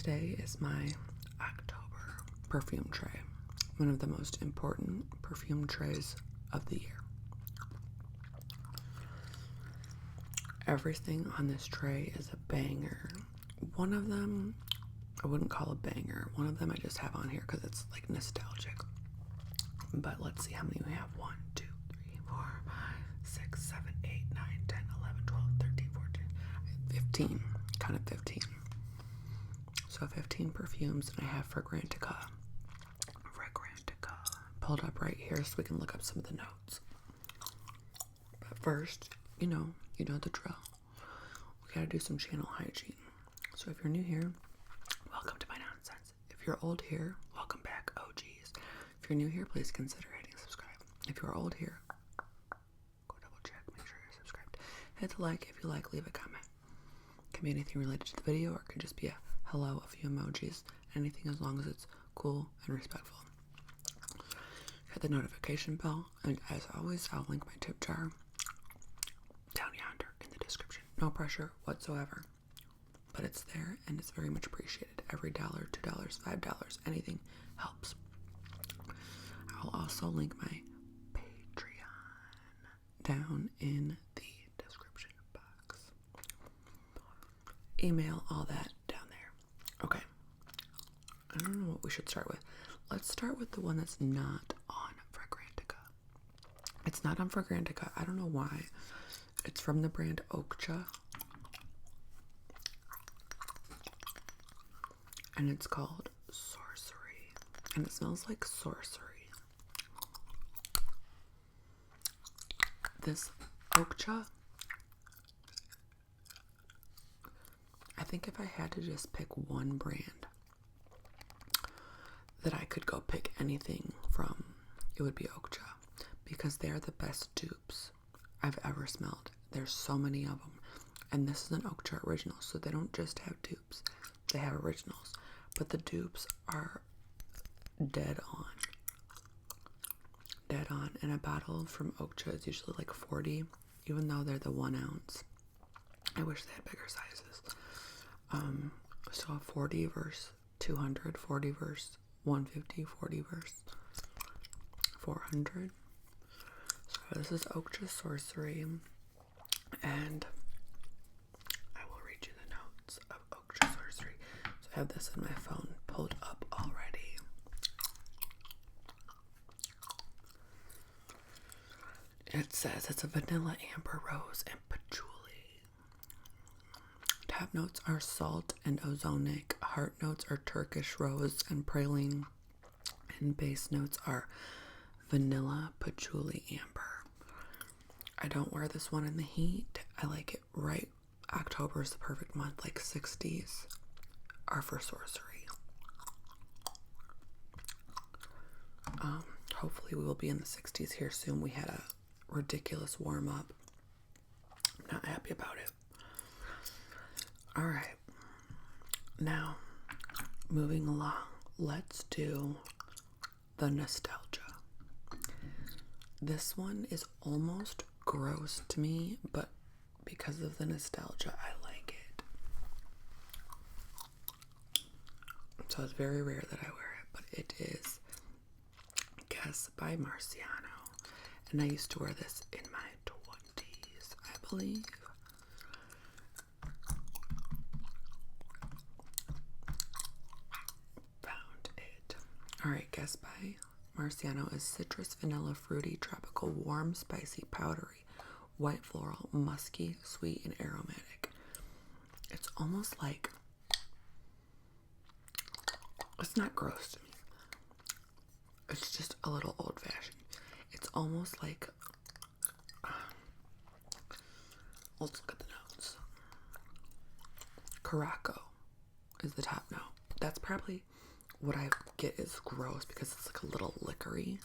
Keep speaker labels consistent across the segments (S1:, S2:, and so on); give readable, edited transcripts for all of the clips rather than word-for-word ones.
S1: Today is my October perfume tray, one of the most important perfume trays of the year. Everything on this tray is a banger. One of them I wouldn't call a banger. One of them I just have on here because it's like nostalgic. But let's see how many we have. 1, 2, 3, 4, 5, 6, 7, 8, 9, 10, 11, 12, 13, 14, 15. Kind of 15. So 15 perfumes, and I have Fragrantica pulled up right here so we can look up some of the notes. But first, you know the drill. We gotta do some channel hygiene. So if you're new here, welcome to my nonsense. If you're old here, welcome back, OGs. If you're new here, please consider hitting subscribe. If you're old here, go double check, make sure you're subscribed. Hit the like if you like, leave a comment. It can be anything related to the video, or it could just be a hello, a few emojis, anything as long as it's cool and respectful. Hit the notification bell, and as always, I'll link my tip jar down yonder in the description. No pressure whatsoever, but it's there and it's very much appreciated. Every $1, $2, $5, anything helps. I'll also link my Patreon down in the description box. Email, all that down there. Okay. I don't know what we should start with. Let's start with the one that's not on Fragrantica. It's not on Fragrantica. I don't know why. It's from the brand Okja. And it's called Sorcery. And it smells like sorcery. This Okja, I think if I had to just pick one brand that I could go pick anything from, it would be Okja, because they are the best dupes I've ever smelled. There's so many of them, and this is an Okja original, so they don't just have dupes, they have originals, but the dupes are dead on, and a bottle from Okja is usually like 40, even though they're the 1 ounce. I wish they had bigger sizes. So 40 versus 200, 40 versus 150, 40 versus 400. So this is Okja Sorcery, and I will read you the notes of Okja Sorcery. So I have this in my phone pulled up already. It says it's a vanilla, amber, rose, and patchouli. Top notes are salt and ozonic. Heart notes are Turkish rose and praline. And base notes are vanilla, patchouli, amber. I don't wear this one in the heat. I like it right. October is the perfect month. Like 60s are for sorcery. Hopefully we will be in the 60s here soon. We had a ridiculous warm up. I'm not happy about it. Alright, now moving along, let's do the nostalgia. This one is almost gross to me, but because of the nostalgia, I like it. So it's very rare that I wear it, but it is Guess by Marciano. And I used to wear this in my 20s, I believe. Alright, Guess by Marciano is citrus, vanilla, fruity, tropical, warm, spicy, powdery, white floral, musky, sweet, and aromatic. It's almost like, it's not gross to me. It's just a little old-fashioned. It's almost like, let's look at the notes. Caraco is the top note. That's probably what I get is gross because it's like a little liquory.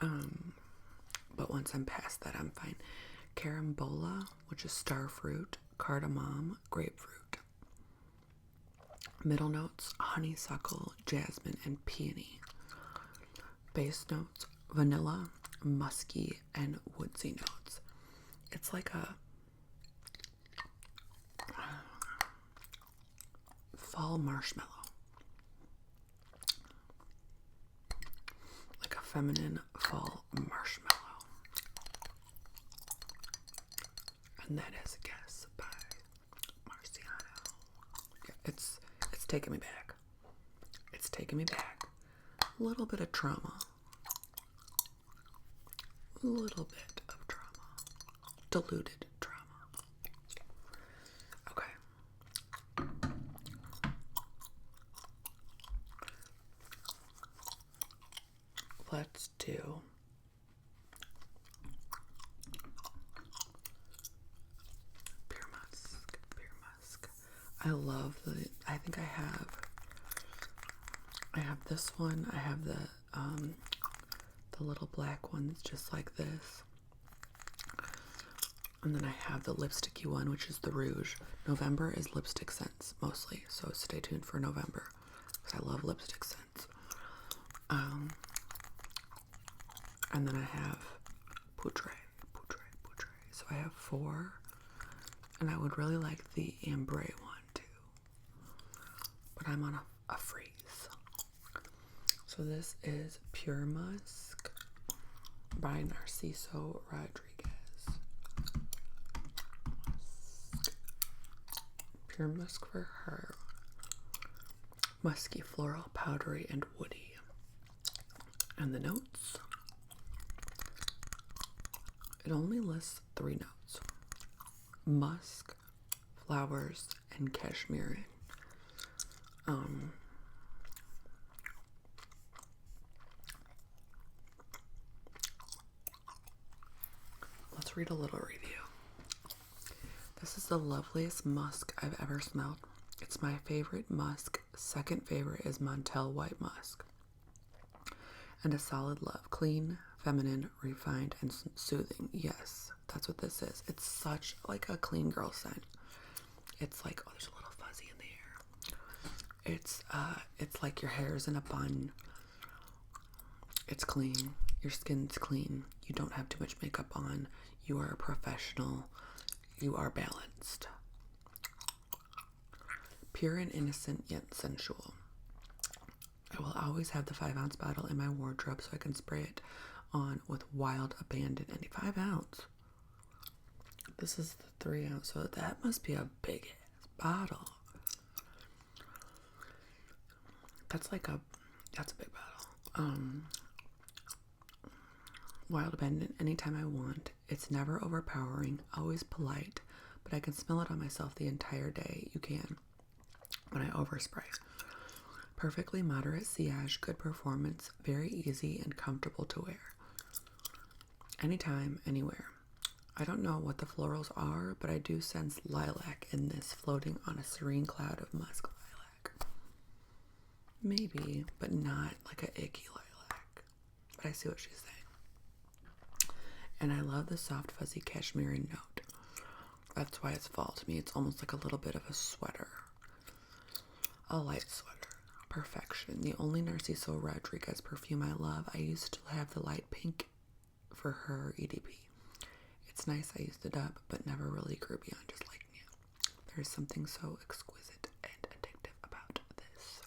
S1: But once I'm past that, I'm fine. Carambola, which is starfruit, cardamom, grapefruit. Middle notes, honeysuckle, jasmine, and peony. Base notes, vanilla, musky, and woodsy notes. It's like a fall marshmallow. Like a feminine fall marshmallow. And that is a guess by Marciano. Yeah, it's taking me back. It's taking me back. A little bit of trauma. A little bit of trauma. Diluted trauma. Okay. Let's do Pure Musk. Pure Musk. I love I think I have this one. I have the little black one that's just like this. And then I have the lipsticky one, which is the Rouge. November is lipstick scents mostly, so stay tuned for November because I love lipstick scents. And then I have Poutre. So I have 4, and I would really like the Ambre one too, but I'm on a freeze. So this is Pure Musk by Narciso Rodriguez. Pure Musk for her. Musky, floral, powdery, and woody. And the notes. It only lists 3 notes. Musk, flowers, and cashmere. Let's read a little review. This is the loveliest musk I've ever smelled. It's my favorite musk. Second favorite is Montel White Musk. And a solid love. Clean, feminine, refined, and soothing. Yes, that's what this is. It's such like a clean girl scent. It's like, oh, there's a little fuzzy in the air. It's like your hair's in a bun. It's clean. Your skin's clean. You don't have too much makeup on. You are a professional. You are balanced. Pure and innocent yet sensual. I will always have the 5-ounce bottle in my wardrobe so I can spray it on with wild abandon. And 5 ounce. This is the 3-ounce, so that must be a big ass bottle. That's a big bottle. Wild abandon anytime I want. It's never overpowering, always polite, but I can smell it on myself the entire day. You can when I overspray. Perfectly moderate sillage, good performance, very easy and comfortable to wear. Anytime, anywhere. I don't know what the florals are, but I do sense lilac in this, floating on a serene cloud of musk lilac. Maybe, but not like a icky lilac. But I see what she's saying. And I love the soft, fuzzy cashmere note. That's why it's fall to me. It's almost like a little bit of a sweater. A light sweater. Perfection. The only Narciso Rodriguez perfume I love. I used to have the light pink for her EDP. It's nice I used it up, but never really grew beyond just liking it. There's something so exquisite and addictive about this.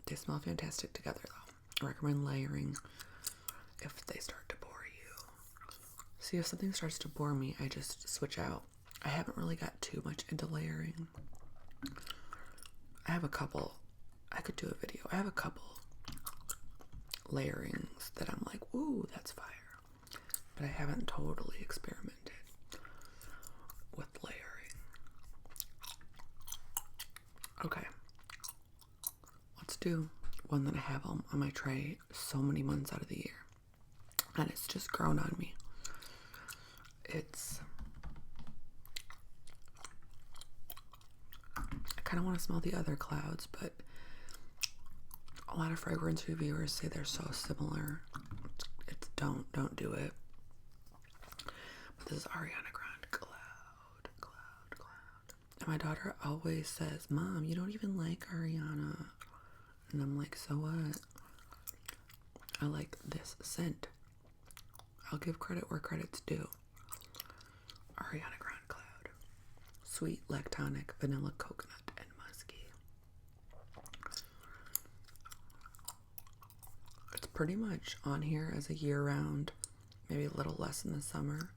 S1: They smell fantastic together though. I recommend layering if they start to bore you. See, if something starts to bore me, I just switch out. I haven't really got too much into layering. I have a couple. I could do a video. I have a couple layerings that I'm like, ooh, that's fire. But I haven't totally experimented with layering. Okay. Let's do one that I have on my tray so many months out of the year. And it's just grown on me. I kind of want to smell the other clouds, but a lot of fragrance reviewers say they're so similar. Don't do it. But this is Ariana Grande Cloud. And my daughter always says, Mom, you don't even like Ariana. And I'm like, so what? I like this scent. I'll give credit where credit's due. Ariana Grande Cloud. Sweet, lactonic, vanilla, coconut, and pretty much on here as a year-round, maybe a little less in the summer.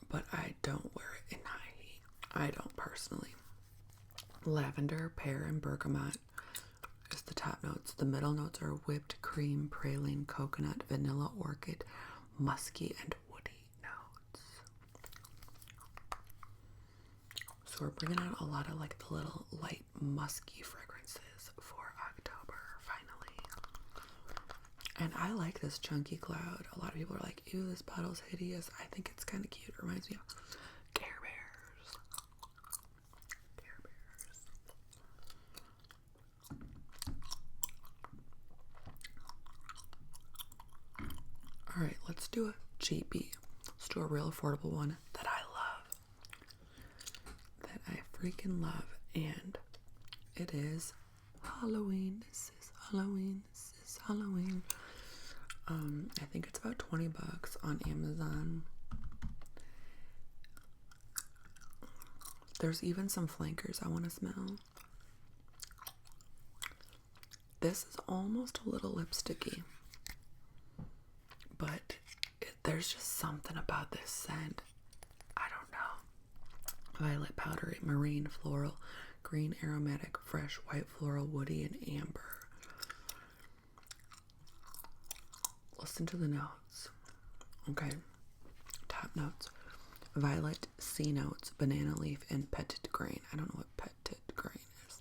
S1: But I don't wear it in high heat. I don't personally. Lavender, pear, and bergamot is the top notes. The middle notes are whipped cream, praline, coconut, vanilla, orchid, musky, and woody notes. So we're bringing out a lot of like the little light musky fragrances for October, finally. And I like this chunky cloud. A lot of people are like, ew, this bottle's hideous. I think it's kind of cute. It reminds me of Care Bears. Care Bears. Alright, let's do a cheapie. Let's do a real affordable one that I love. That I freaking love. And it is Halloween. This is Halloween. This is Halloween. I think it's about $20 on Amazon. There's even some flankers I want to smell. This is almost a little lipsticky, but there's just something about this scent. I don't know. Violet powdery, marine floral, green aromatic, fresh, white floral, woody, and amber. Listen to the notes. Okay. Top notes. Violet, C notes, banana leaf, and petit grain. I don't know what petit grain is.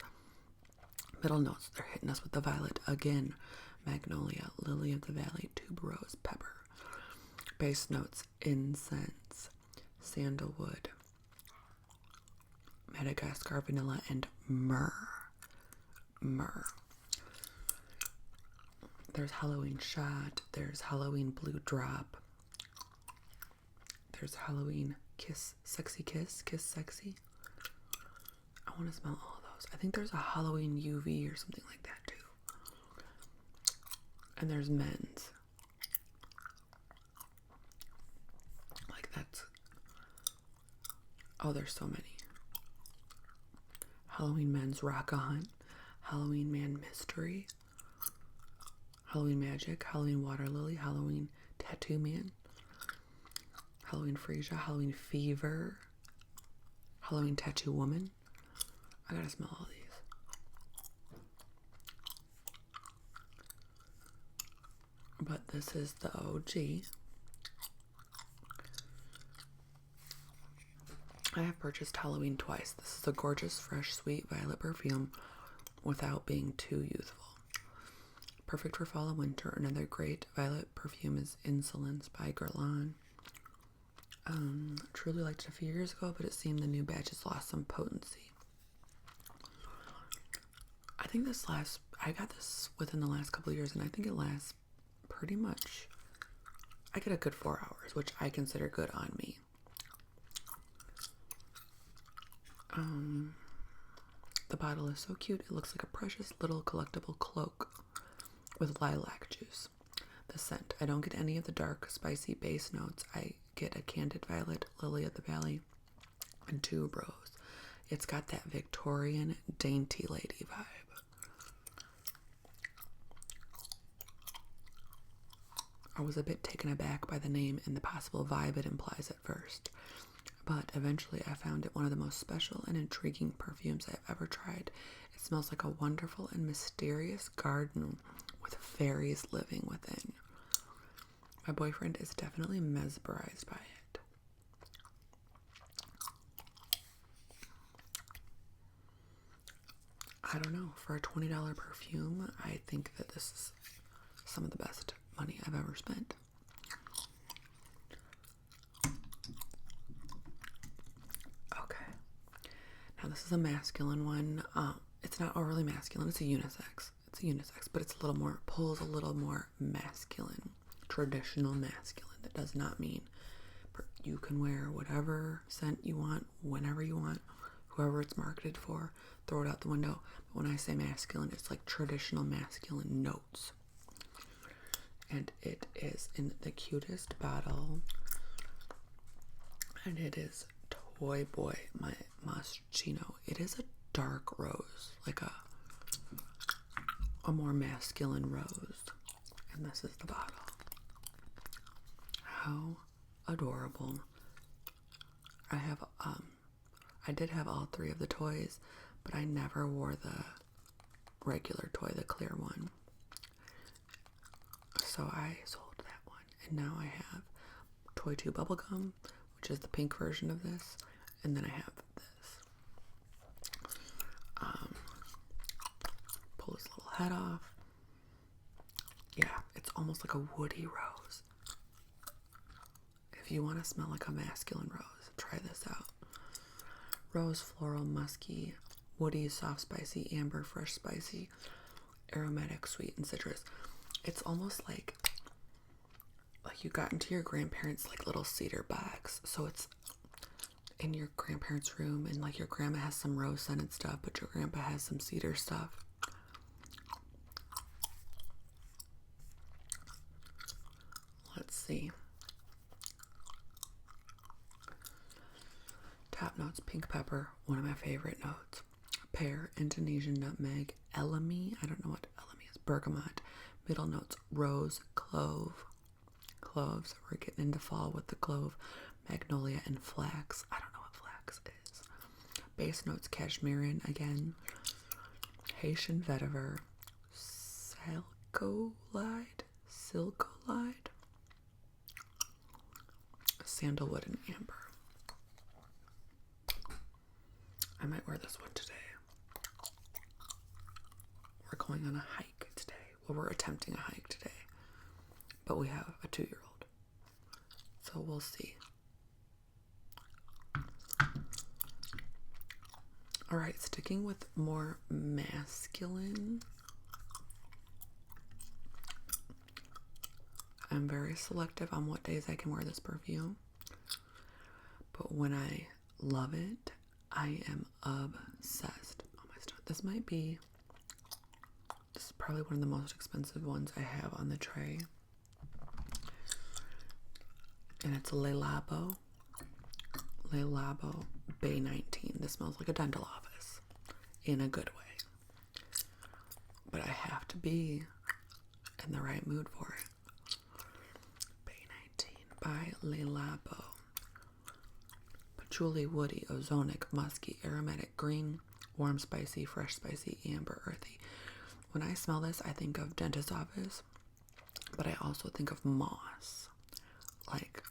S1: Middle notes, they're hitting us with the violet again. Magnolia, lily of the valley, tuberose, pepper. Base notes, incense, sandalwood, Madagascar vanilla, and myrrh. Myrrh. There's Halloween shot. There's Halloween blue drop. There's Halloween kiss, sexy kiss, kiss sexy. I want to smell all of those. I think there's a Halloween UV or something like that too. And there's men's. Like that's... Oh, there's so many. Halloween men's rock-a-hunt. Halloween man mystery. Halloween magic. Halloween water lily. Halloween tattoo man. Halloween freesia. Halloween fever. Halloween tattoo woman. I gotta smell all these. But this is the OG. I have purchased Halloween twice. This is a gorgeous, fresh, sweet violet perfume without being too youthful. Perfect for fall and winter. Another great violet perfume is Insolence by Guerlain. Truly liked it a few years ago, but it seemed the new batch has lost some potency. I think I got this within the last couple of years, and I think it lasts pretty much, I get a good 4 hours, which I consider good on me. The bottle is so cute. It looks like a precious little collectible cloak with lilac juice. The scent, I don't get any of the dark, spicy base notes. I get a candid violet, lily of the valley, and tuberose. It's got that Victorian dainty lady vibe. I was a bit taken aback by the name and the possible vibe it implies at first, but eventually I found it one of the most special and intriguing perfumes I've ever tried. It smells like a wonderful and mysterious garden with fairies living within. My boyfriend is definitely mesmerized by it. I don't know, for a $20 perfume, I think that this is some of the best money I've ever spent. Okay. Now this is a masculine one. It's not overly masculine. It's a unisex. But it's a little more, pulls a little more masculine. Traditional masculine. That does not mean you can wear whatever scent you want, whenever you want, whoever it's marketed for, throw it out the window. But when I say masculine, it's like traditional masculine notes. And it is in the cutest bottle. And it is Toy Boy, my Moschino. It is a dark rose, like a a more masculine rose. And this is the bottle. How adorable. I did have all 3 of the toys, but I never wore the regular toy, the clear one. So I sold that one. And now I have Toy 2 Bubblegum, which is the pink version of this. And then I have this. Pull this little head off. Yeah, it's almost like a woody rose. If you want to smell like a masculine rose, try this out. Rose, floral, musky, woody, soft, spicy, amber, fresh, spicy, aromatic, sweet, and citrus. It's almost like you got into your grandparents' like little cedar box. So it's in your grandparents' room, and like your grandma has some rose scented stuff, but your grandpa has some cedar stuff. Let's see. Top notes: pink pepper, one of my favorite notes. Pear, Indonesian nutmeg, elemi, I don't know what elemi is, bergamot. Middle notes: rose, clove, cloves. We're getting into fall with the clove. Magnolia and flax. I don't know what flax is. Base notes: cashmere again. Haitian vetiver, silcolide, sandalwood and amber. I might wear this one today. We're going on a hike today. Well, we're attempting a hike today. But we have a 2-year-old. So we'll see. Alright, sticking with more masculine. I'm very selective on what days I can wear this perfume. But when I love it, I am obsessed. Oh my God. This is probably one of the most expensive ones I have on the tray. And it's Le Labo Bay 19. This smells like a dental office in a good way. But I have to be in the right mood for it. Bay 19 by Le Labo. Patchouli, woody, ozonic, musky, aromatic, green, warm, spicy, fresh, spicy, amber, earthy. When I smell this, I think of dentist office, but I also think of moss. Like,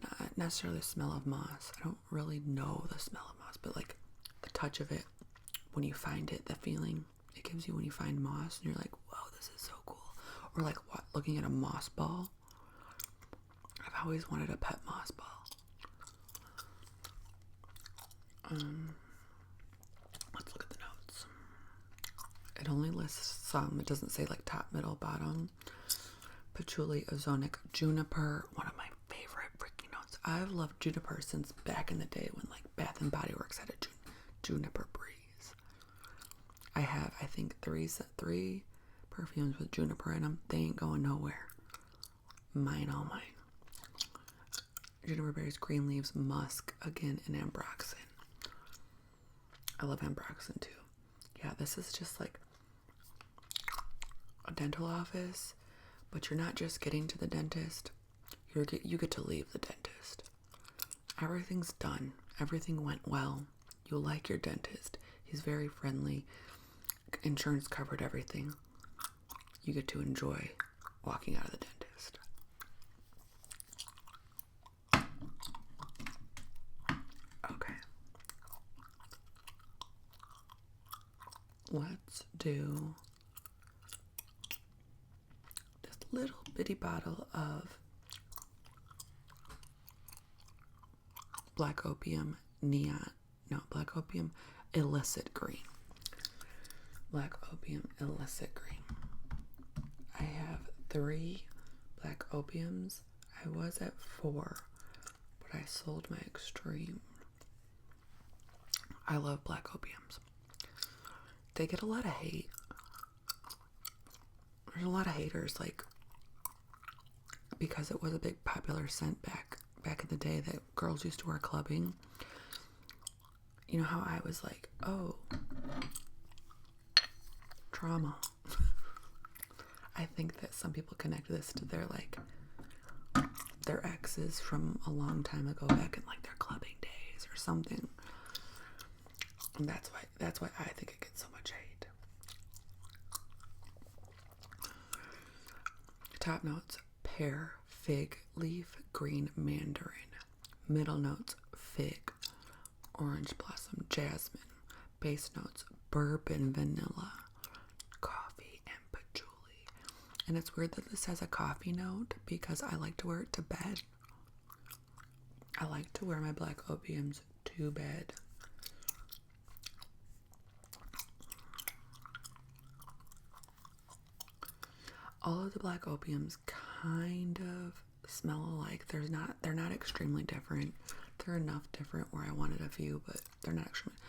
S1: not necessarily the smell of moss. I don't really know the smell of moss, but like the touch of it, when you find it, the feeling it gives you when you find moss, and you're like, whoa, this is so cool. Or like looking at a moss ball. I've always wanted a pet moss ball. Let's look at the notes. It only lists some. It doesn't say like top, middle, bottom. Patchouli, ozonic, juniper. One of my favorite freaking notes. I've loved juniper since back in the day when like Bath and Body Works had a juniper breeze. I have, I think, three perfumes with juniper in them. They ain't going nowhere. Mine, all mine. Juniper berries, green leaves, musk, again, and ambroxan. I love ambroxan too. Yeah, this is just like a dental office, but you're not just getting to the dentist. You get to leave the dentist. Everything's done. Everything went well. You'll like your dentist. He's very friendly. Insurance covered everything. You get to enjoy walking out of the dentist. Okay. Let's do this little bitty bottle of Black Opium Illicit Green. Black Opium Illicit Green. I have 3 Black Opiums. I was at 4, but I sold my Extreme. I love Black Opiums. They get a lot of hate. There's a lot of haters, like, because it was a big popular scent back in the day that girls used to wear clubbing. You know how I was like, oh, trauma. I think that some people connect this to their their exes from a long time ago, back in like their clubbing days or something. And that's why I think it gets so much hate. Top notes: pear, fig, leaf, green, mandarin. Middle notes: fig, orange blossom, jasmine. Base notes: bourbon, vanilla, coffee, and patchouli. And it's weird that this has a coffee note because I like to wear it to bed. I like to wear my black opiums to bed. All of the black opiums kind of smell alike. They're not extremely different. They're enough different where I wanted a few, but they're not extremely.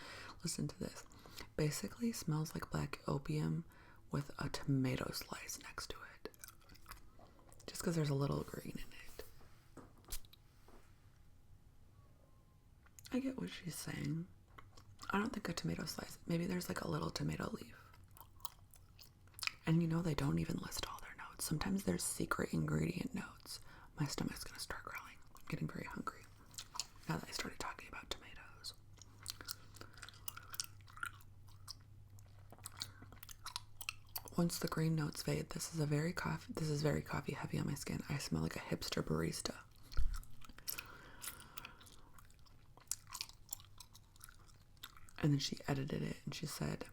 S1: Listen to this. Basically smells like black opium with a tomato slice next to it. Just because there's a little green in it. I get what she's saying. I don't think a tomato slice. Maybe there's like a little tomato leaf. And you know, they don't even list all their notes. Sometimes there's secret ingredient notes. My stomach's gonna start growling. I'm getting very hungry now that I started talking about tomatoes. Once the green notes fade, this is very coffee heavy on my skin. I smell like a hipster barista. And then she edited it and she said,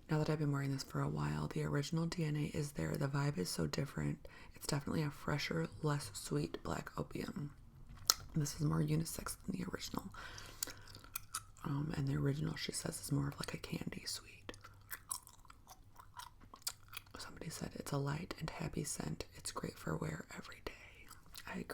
S1: now that I've been wearing this for a while, the original DNA is there. The vibe is so different. It's definitely a fresher, less sweet black opium. This is more unisex than the original. And the original, she says, is more of like a candy sweet. Somebody said it's a light and happy scent. It's great for wear every day. I agree.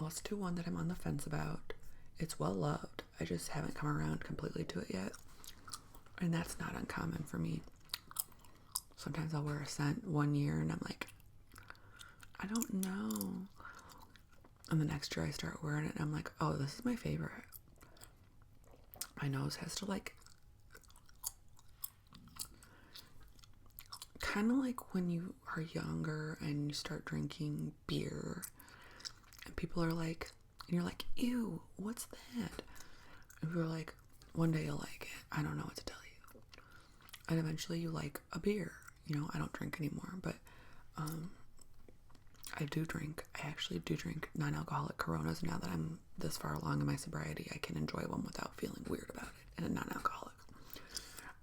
S1: Let's do one that I'm on the fence about. It's well loved. I just haven't come around completely to it yet. And that's not uncommon for me. Sometimes I'll wear a scent one year and I'm like, I don't know. And the next year I start wearing it and I'm like, oh, this is my favorite. My nose has to like, kind of like when you are younger and you start drinking beer. And people are like, and you're like, ew, what's that? And you're like, one day you'll like it. I don't know what to tell you. And eventually you like a beer. You know, I don't drink anymore, but I do drink. I actually do drink non-alcoholic Coronas. Now that I'm this far along in my sobriety, I can enjoy one without feeling weird about it. And a non-alcoholic.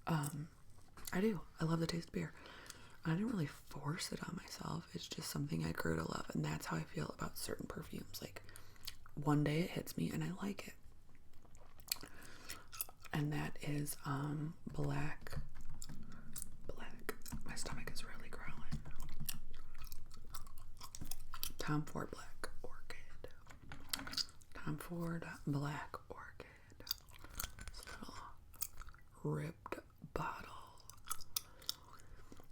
S1: I do. I love the taste of beer. I didn't really force it on myself. It's just something I grew to love. And that's how I feel about certain perfumes. Like, one day it hits me and I like it. And that is black. My stomach is really growling. Tom Ford Black Orchid. Tom Ford Black Orchid. This little ribbed bottle.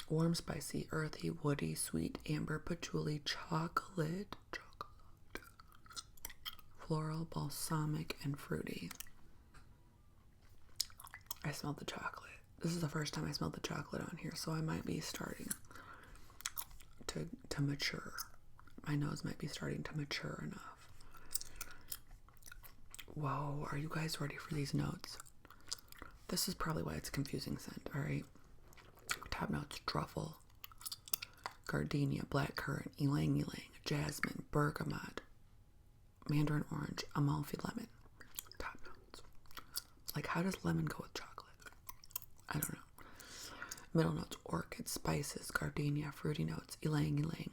S1: Warm, spicy, earthy, woody, sweet, amber, patchouli, chocolate, floral, balsamic, and fruity. I smelled the chocolate. This is the first time I smelled the chocolate on here, so I might be starting to mature. My nose might be starting to mature enough. Whoa, are you guys ready for these notes? This is probably why it's a confusing scent, alright? Top notes: truffle, gardenia, blackcurrant, ylang ylang, jasmine, bergamot, mandarin orange, Amalfi lemon. Top notes. Like, how does lemon go with chocolate? I don't know. Middle notes: orchid, spices, gardenia, fruity notes, ylang ylang.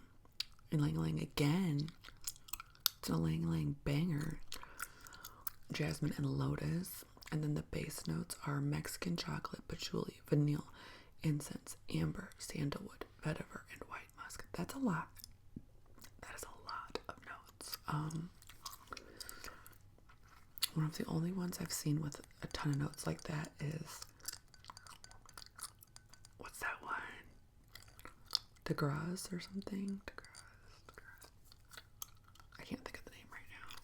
S1: Ylang ylang again. It's an ylang ylang banger. Jasmine and lotus. And then the base notes are Mexican chocolate, patchouli, vanilla, incense, amber, sandalwood, vetiver, and white musk. That's a lot. That is a lot of notes. One of the only ones I've seen with a ton of notes like that is, what's that one? DeGrasse or something? DeGrasse. I can't think of the name right now.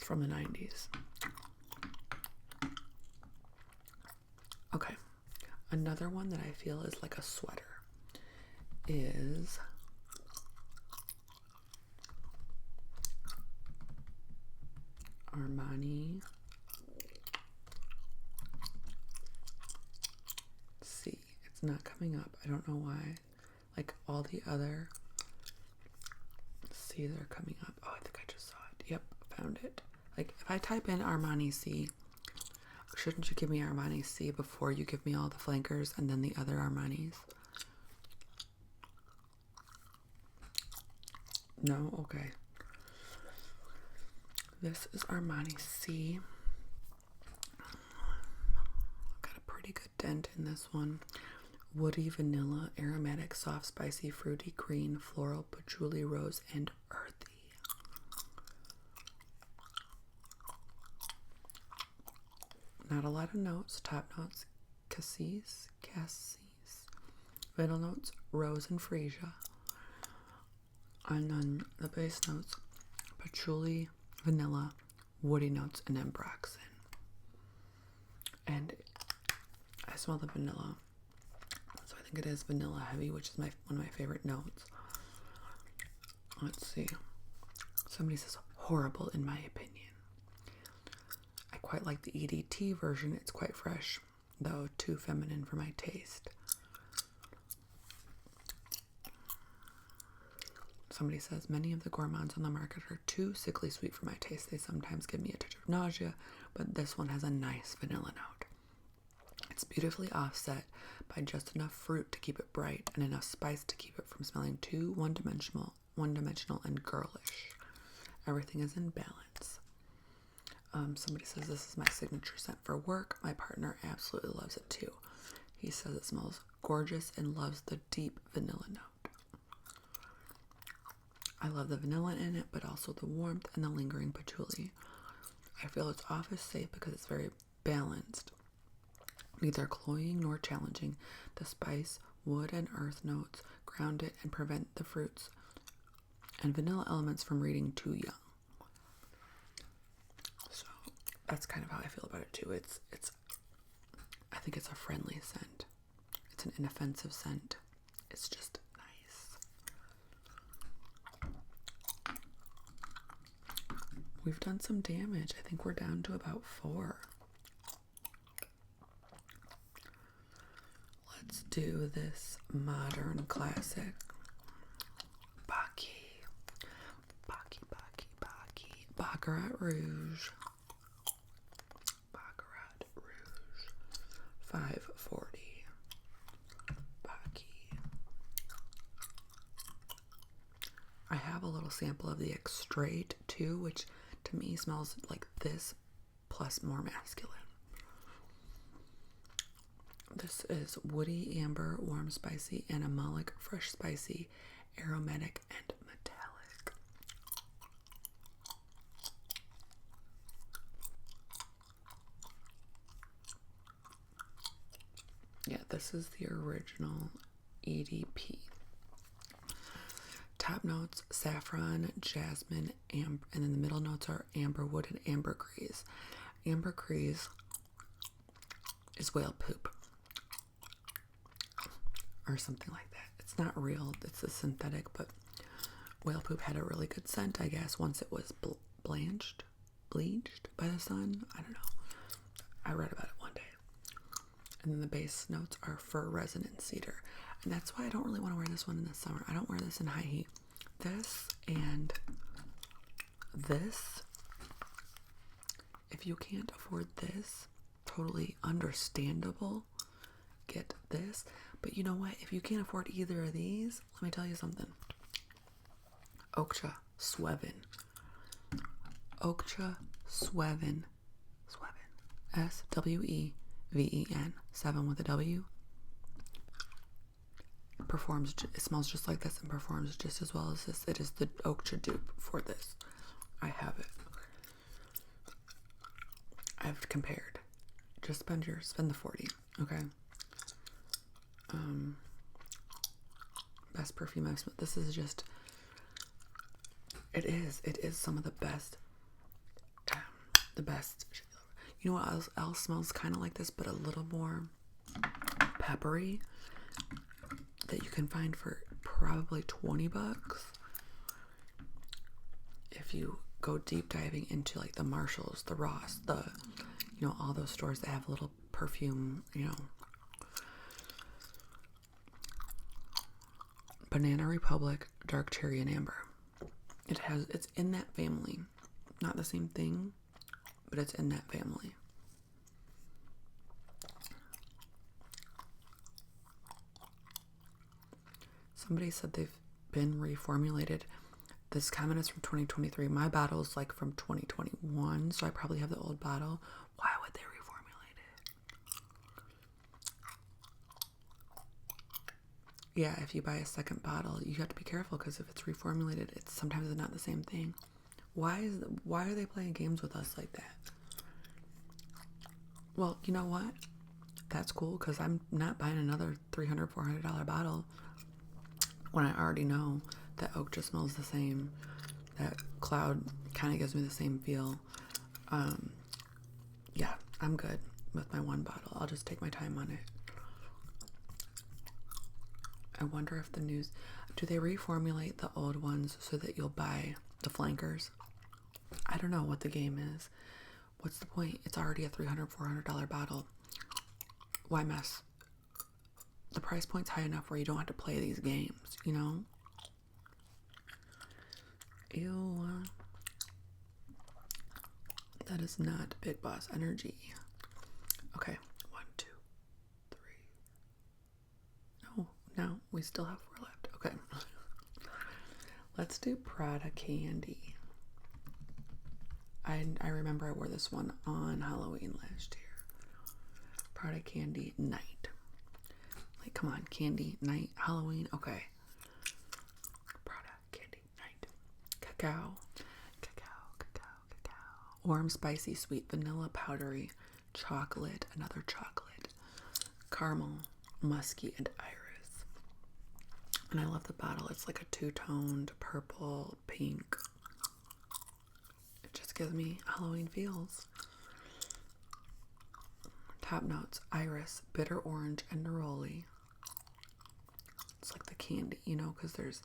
S1: from the 90s. Okay. Another one that I feel is like a sweater is Armani C. It's not coming up. I don't know why. Like all the other C's are coming up. Oh, I think I just saw it. Yep, found it. Like if I type in Armani C, shouldn't you give me Armani C before you give me all the flankers and then the other Armanis? No? Okay. This is Armani C. Got a pretty good dent in this one. Woody, vanilla, aromatic, soft, spicy, fruity, green, floral, patchouli, rose, and earthy. Not a lot of notes. Top notes, cassis, middle notes, rose and freesia. And then the base notes, patchouli, vanilla, woody notes, and ambroxan. And I smell the vanilla. So I think it is vanilla heavy, which is one of my favorite notes. Let's see. Somebody says horrible in my opinion. I quite like the EDT version. It's quite fresh, though too feminine for my taste. Somebody says, many of the gourmands on the market are too sickly sweet for my taste. They sometimes give me a touch of nausea, but this one has a nice vanilla note. It's beautifully offset by just enough fruit to keep it bright and enough spice to keep it from smelling too one-dimensional and girlish. Everything is in balance. Somebody says, this is my signature scent for work. My partner absolutely loves it too. He says it smells gorgeous and loves the deep vanilla note. I love the vanilla in it, but also the warmth and the lingering patchouli. I feel it's office safe because it's very balanced. Neither cloying nor challenging. The spice, wood, and earth notes ground it and prevent the fruits and vanilla elements from reading too young. So that's kind of how I feel about it too. I think it's a friendly scent. It's an inoffensive scent. It's just nice. We've done some damage. I think we're down to about 4. Let's do this modern classic. Baccarat Rouge. 540. I have a little sample of the Extrait too, which to me smells like this plus more masculine. This is woody, amber, warm, spicy, animalic, fresh, spicy, aromatic, and metallic. Yeah, this is the original EDP. Top notes, saffron, jasmine, and then the middle notes are amberwood and ambergris. Ambergris is whale poop or something like that. It's not real, it's a synthetic, but whale poop had a really good scent, I guess, once it was bleached by the sun. I don't know. I read about it one day. And then the base notes are fir, resin, and cedar. And that's why I don't really want to wear this one in the summer. I don't wear this in high heat. This and this, if you can't afford this, totally understandable. Get this. But you know what? If you can't afford either of these, let me tell you something. Okja Sweven. Okja Sweven. S-W-E-V-E-N. 7 with a W. It smells just like this and performs just as well as this. It is the Okja dupe for this. I have it. I've compared. Just spend the 40, okay? Best perfume I've smelled. This is just, it is some of the best The best. You know what else smells kind of like this, but a little more peppery, that you can find for probably $20 if you go deep diving into like the Marshalls, the Ross, the, you know, all those stores that have little perfume, you know. Banana Republic Dark Cherry and Amber. It's in that family. Not the same thing, but it's in that family. Somebody said they've been reformulated. This comment is from 2023. My bottle is like from 2021, so I probably have the old bottle. Why would they reformulate it? Yeah, if you buy a second bottle, you have to be careful, because if it's reformulated, it's sometimes not the same thing. Why are they playing games with us like that? Well, you know what? That's cool, because I'm not buying another $300, $400 bottle when I already know that oak just smells the same. That cloud kind of gives me the same feel. Yeah, I'm good with my one bottle. I'll just take my time on it. I wonder if do they reformulate the old ones so that you'll buy the flankers? I don't know what the game is. What's the point? It's already a $300, $400 bottle. Why mess? The price point's high enough where you don't have to play these games, you know? Ew. That is not Big Boss energy. Okay, 1, 2, 3. No, we still have 4 left. Okay. Let's do Prada Candy. I remember I wore this one on Halloween last year. Prada Candy Night. Like, come on, Candy Night, Halloween. Okay. Prada Candy Night. Cacao. Warm, spicy, sweet, vanilla, powdery, chocolate, another chocolate, caramel, musky, and iris. And I love the bottle. It's like a two-toned purple, pink. It just gives me Halloween feels. Top notes: iris, bitter orange, and neroli. It's like the candy, you know, because there's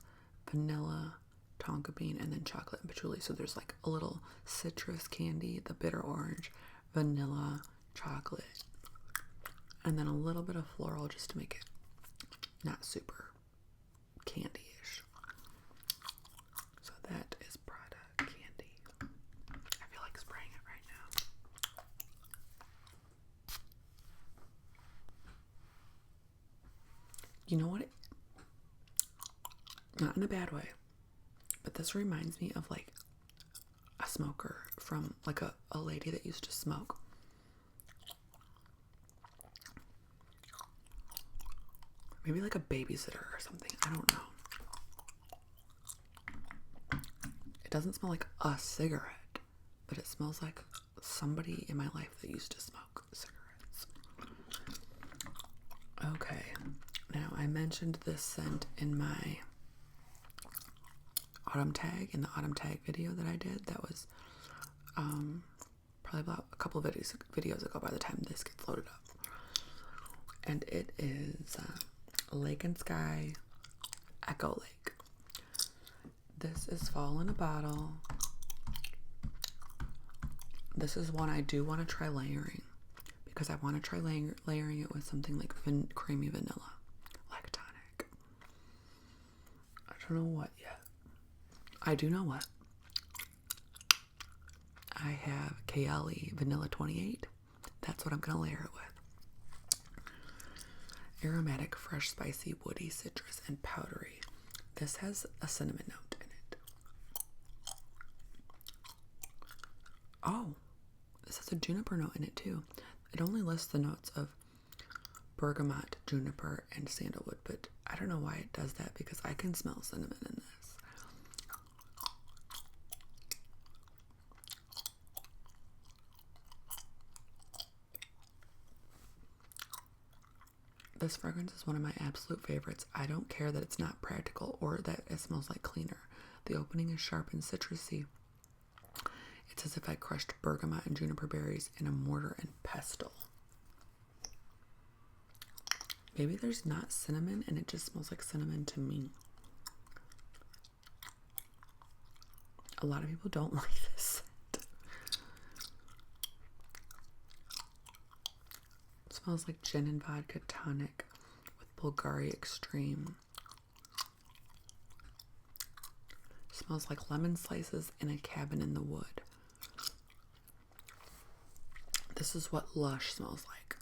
S1: vanilla, tonka bean, and then chocolate and patchouli. So there's like a little citrus candy, the bitter orange, vanilla, chocolate, and then a little bit of floral just to make it not super candy-ish. So that is Prada Candy. I feel like spraying it right now. You know what? Not in a bad way, but this reminds me of like a smoker from like a lady that used to smoke. Maybe like a babysitter or something. I don't know. It doesn't smell like a cigarette, but it smells like somebody in my life that used to smoke cigarettes. Okay. Now, I mentioned this scent in my autumn tag, in the autumn tag video that I did. That was probably about a couple of videos ago by the time this gets loaded up. And it is Lake and Sky Echo Lake. This is fall in a bottle. This is one I do want to try layering, because I want to try layering it with something like creamy vanilla, lactonic. I don't know what yet. I do know what. I have Kayali Vanilla 28. That's what I'm going to layer it with. Aromatic, fresh, spicy, woody, citrus, and powdery. This has a cinnamon note in it. Oh, this has a juniper note in it too. It only lists the notes of bergamot, juniper, and sandalwood, but I don't know why it does that, because I can smell cinnamon in this. This fragrance is one of my absolute favorites. I don't care that it's not practical or that it smells like cleaner. The opening is sharp and citrusy. It It's as if I crushed bergamot and juniper berries in a mortar and pestle. Maybe there's not cinnamon and it just smells like cinnamon to me. A lot of people don't like this scent. It smells like gin and vodka tonic with Bulgari Extreme. It smells like lemon slices in a cabin in the wood. This is what Lush smells like.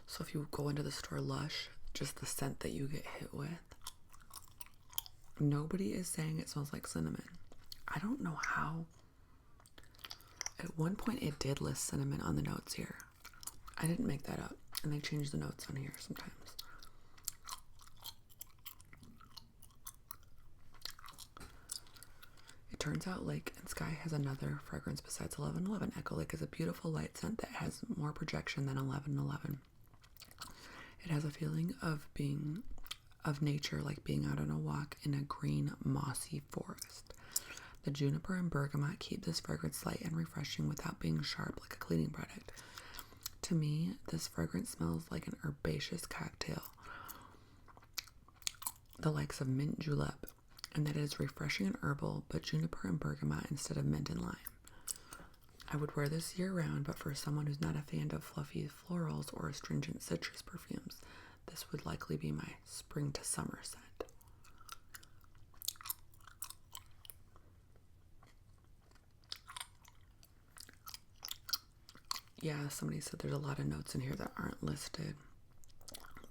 S1: So if you go into the store Lush, just the scent that you get hit with. Nobody is saying it smells like cinnamon. I don't know how. At one point it did list cinnamon on the notes here. I didn't make that up. And they change the notes on here sometimes. It turns out Lake and Sky has another fragrance besides 1111. Echo Lake is a beautiful light scent that has more projection than 1111. It has a feeling of being of nature, like being out on a walk in a green, mossy forest. The juniper and bergamot keep this fragrance light and refreshing without being sharp like a cleaning product. To me, this fragrance smells like an herbaceous cocktail, the likes of mint julep, and that it is refreshing and herbal, but juniper and bergamot instead of mint and lime. I would wear this year-round, but for someone who's not a fan of fluffy florals or astringent citrus perfumes, this would likely be my spring to summer scent. Yeah, somebody said there's a lot of notes in here that aren't listed,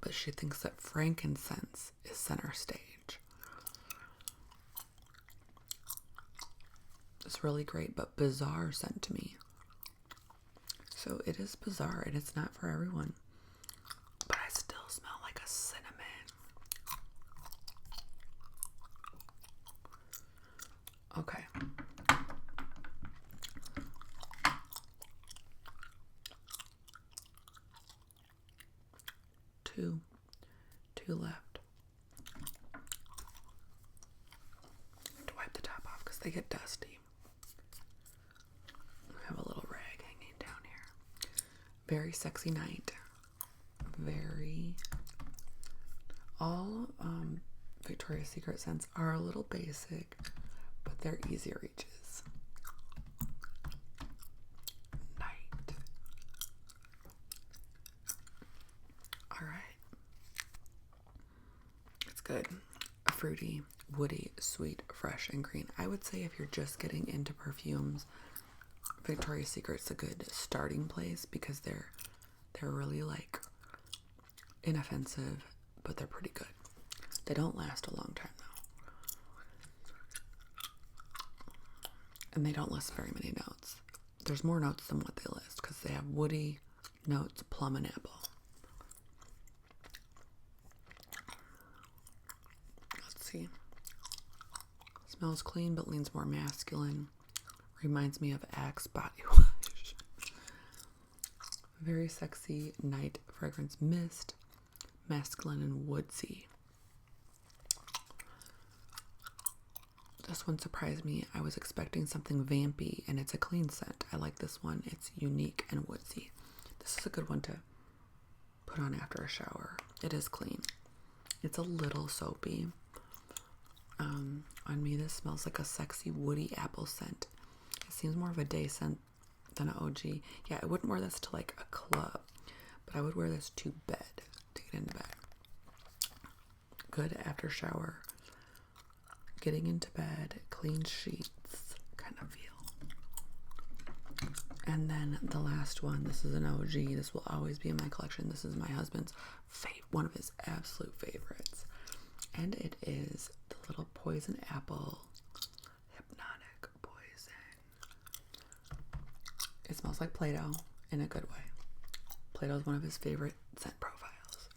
S1: but she thinks that frankincense is center stage. It's really great, but bizarre scent to me. So it is bizarre and it's not for everyone. But I still smell like a cinnamon. Okay. Two left. I have to wipe the top off because they get dusty. I have a little rag hanging down here. Very Sexy Night. All Victoria's Secret scents are a little basic, but they're easy reaches. Night. Alright. It's good. Fruity, woody, sweet, fresh, and green. I would say if you're just getting into perfumes, Victoria's Secret's a good starting place because they're really like inoffensive, but they're pretty good. They don't last a long time though. And they don't list very many notes. There's more notes than what they list because they have woody notes, plum, and apple. Let's see. Smells clean but leans more masculine. Reminds me of Axe body wash. Very Sexy Night fragrance mist. Masculine and woodsy. This one surprised me. I was expecting something vampy and it's a clean scent. I like this one. It's unique and woodsy. This is a good one to put on after a shower. It is clean. It's a little soapy. On me, this smells like a sexy woody apple scent. It seems more of a day scent than an OG. Yeah, I wouldn't wear this to like a club, but I would wear this to bed, to get into bed. Good after shower, getting into bed, clean sheets kind of feel. And then the last one, this is an OG. This will always be in my collection. This is my husband's one of his absolute favorites. And it is the little Poison Apple Hypnotic Poison. It smells like Play-Doh in a good way. Play-Doh is one of his favorite scent profiles.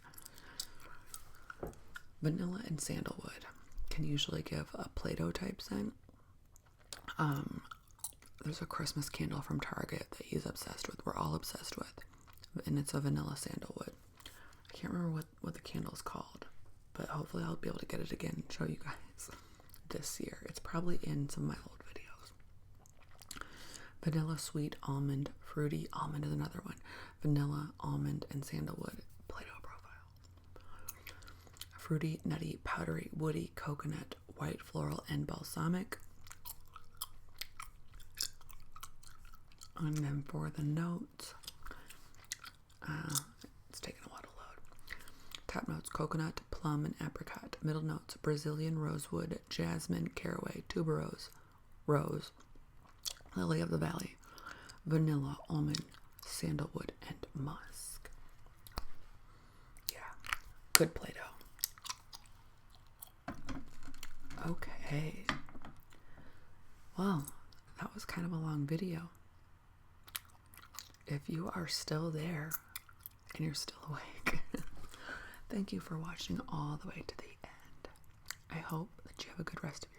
S1: Vanilla and sandalwood can usually give a Play-Doh type scent. There's a Christmas candle from Target that he's obsessed with. We're all obsessed with. And it's a vanilla sandalwood. I can't remember what the candle is called. But hopefully I'll be able to get it again and show you guys this year. It's probably in some of my old videos. Vanilla sweet almond, fruity almond is another one. Vanilla, almond, and sandalwood Play-Doh profile. Fruity, nutty, powdery, woody, coconut, white floral, and balsamic. And then for the notes, it's taking a while to load. Top notes, coconut, plum, and apricot. Middle notes, Brazilian rosewood, jasmine, caraway, tuberose, rose, lily of the valley, vanilla, almond, sandalwood, and musk. Yeah, good Play-Doh. Okay. Well, that was kind of a long video. If you are still there and you're still awake, thank you for watching all the way to the end. I hope that you have a good rest of